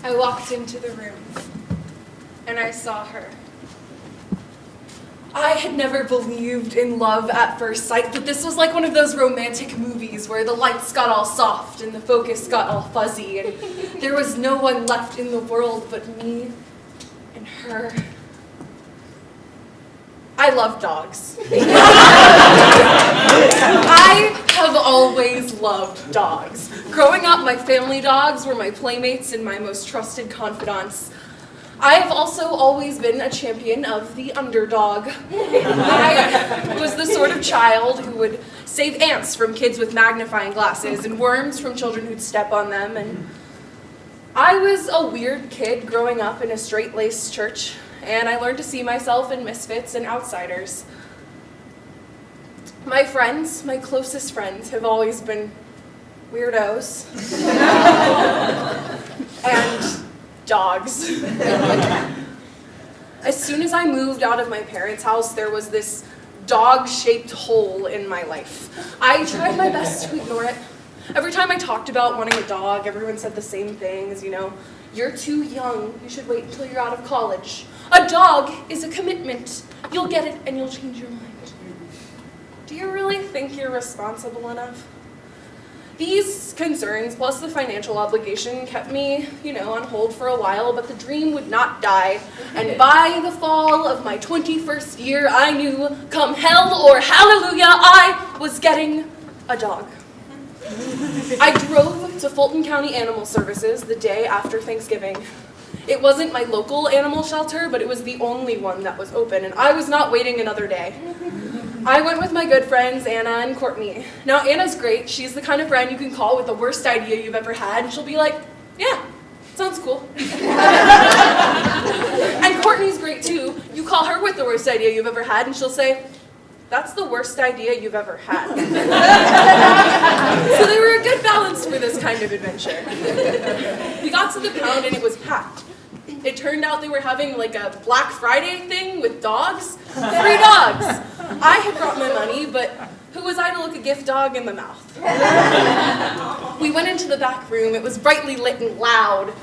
I walked into the room, and I saw her. I had never believed in love at first sight, but this was like one of those romantic movies where the lights got all soft and the focus got all fuzzy, and there was no one left in the world but me and her. I love dogs. I have always loved dogs. Growing up, my family dogs were my playmates and my most trusted confidants. I have also always been a champion of the underdog. I was the sort of child who would save ants from kids with magnifying glasses and worms from children who'd step on them. And I was a weird kid growing up in a straight-laced church, and I learned to see myself in misfits and outsiders. My friends, my closest friends, have always been weirdos. And dogs. As soon as I moved out of my parents' house, there was this dog-shaped hole in my life. I tried my best to ignore it. Every time I talked about wanting a dog, everyone said the same things, you're too young, you should wait until you're out of college. A dog is a commitment. You'll get it and you'll change your mind. Do you really think you're responsible enough? These concerns, plus the financial obligation, kept me, on hold for a while, but the dream would not die. And by the fall of my 21st year, I knew, come hell or hallelujah, I was getting a dog. I drove to Fulton County Animal Services the day after Thanksgiving. It wasn't my local animal shelter, but it was the only one that was open, and I was not waiting another day. I went with my good friends, Anna and Courtney. Now, Anna's great. She's the kind of friend you can call with the worst idea you've ever had, and she'll be like, yeah, sounds cool. And Courtney's great, too. You call her with the worst idea you've ever had, and she'll say, that's the worst idea you've ever had. So they were a good balance for this kind of adventure. We got to the pound, and it was packed. It turned out they were having like a Black Friday thing with dogs. 3 dogs. I had brought my money, but who was I to look a gift dog in the mouth? We went into the back room. It was brightly lit and loud.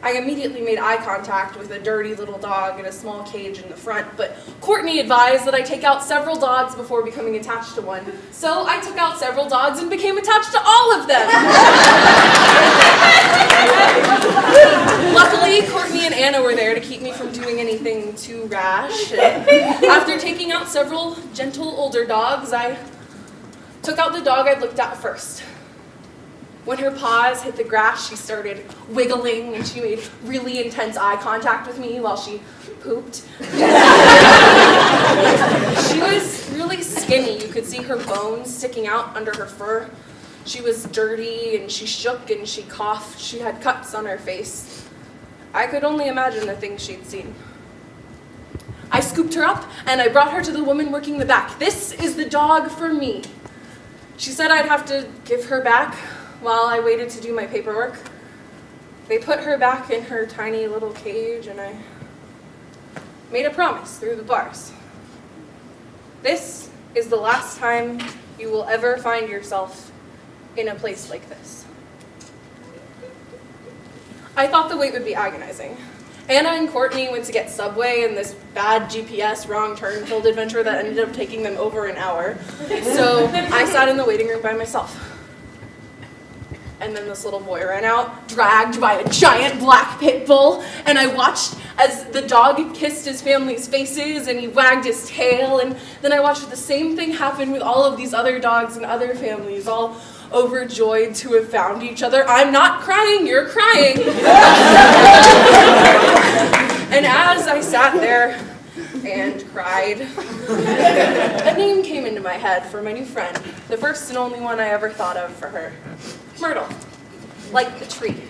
I immediately made eye contact with a dirty little dog in a small cage in the front, but Courtney advised that I take out several dogs before becoming attached to one. So I took out several dogs and became attached to all of them. Luckily, Courtney and Anna were there to keep me from doing anything too rash. And after taking out several gentle older dogs, I took out the dog I'd looked at first. When her paws hit the grass, she started wiggling and she made really intense eye contact with me while she pooped. She was really skinny. You could see her bones sticking out under her fur. She was dirty and she shook and she coughed. She had cuts on her face. I could only imagine the things she'd seen. I scooped her up and I brought her to the woman working the back. This is the dog for me. She said I'd have to give her back while I waited to do my paperwork. They put her back in her tiny little cage and I made a promise through the bars. This is the last time you will ever find yourself in a place like this. I thought the wait would be agonizing. Anna and Courtney went to get Subway in this bad GPS wrong turn filled adventure that ended up taking them over an hour. So I sat in the waiting room by myself. And then this little boy ran out, dragged by a giant black pit bull, and I watched as the dog kissed his family's faces and he wagged his tail, and then I watched the same thing happen with all of these other dogs and other families, all overjoyed to have found each other. I'm not crying, you're crying. And as I sat there and cried, a name came into my head for my new friend, the first and only one I ever thought of for her. Myrtle, like the tree.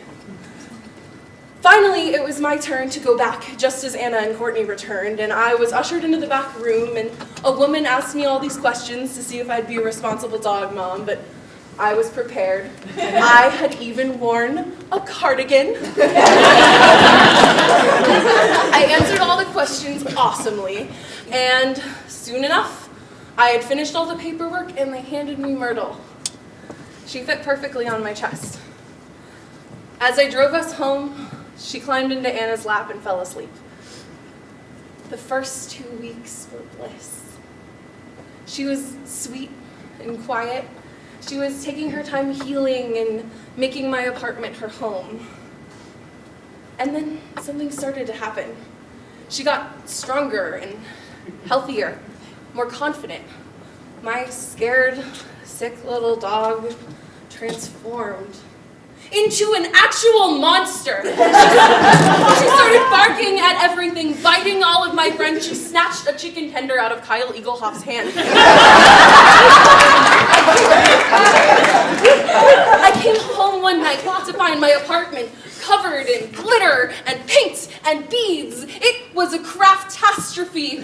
Finally, it was my turn to go back, just as Anna and Courtney returned, and I was ushered into the back room, and a woman asked me all these questions to see if I'd be a responsible dog mom, but I was prepared. I had even worn a cardigan. I answered all the questions awesomely, and soon enough, I had finished all the paperwork, and they handed me Myrtle. She fit perfectly on my chest. As I drove us home, She climbed into Anna's lap and fell asleep. The first 2 weeks were bliss. She was sweet and quiet. She was taking her time healing and making my apartment her home. And then something started to happen. She got stronger and healthier, more confident. My scared, sick little dog transformed into an actual monster. She started barking at everything, biting all of my friends. She snatched a chicken tender out of Kyle Eaglehoff's hand. I came home one night to find my apartment covered in glitter and paint and beads. It was a craftastrophe.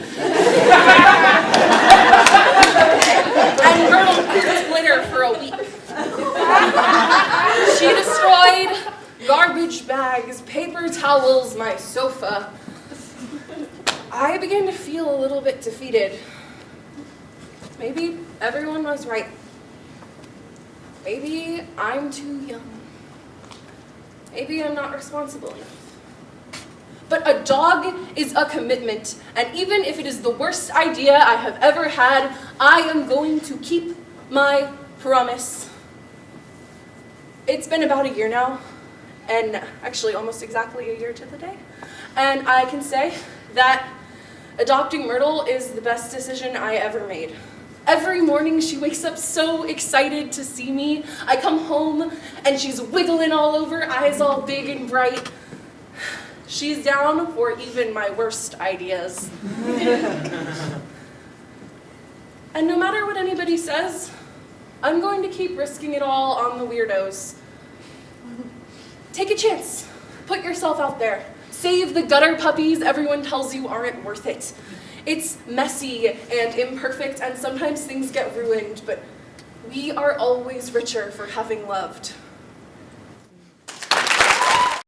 And Myrtle picked glitter for a week. She destroyed garbage bags, paper towels, my sofa. I began to feel a little bit defeated. Maybe everyone was right. Maybe I'm too young. Maybe I'm not responsible enough. But a dog is a commitment, and even if it is the worst idea I have ever had, I am going to keep my promise. It's been about a year now, and actually almost exactly a year to the day, and I can say that adopting Myrtle is the best decision I ever made. Every morning she wakes up so excited to see me. I come home and she's wiggling all over, eyes all big and bright. She's down for even my worst ideas. And no matter what anybody says, I'm going to keep risking it all on the weirdos. Take a chance. Put yourself out there. Save the gutter puppies everyone tells you aren't worth it. It's messy and imperfect, and sometimes things get ruined, but we are always richer for having loved.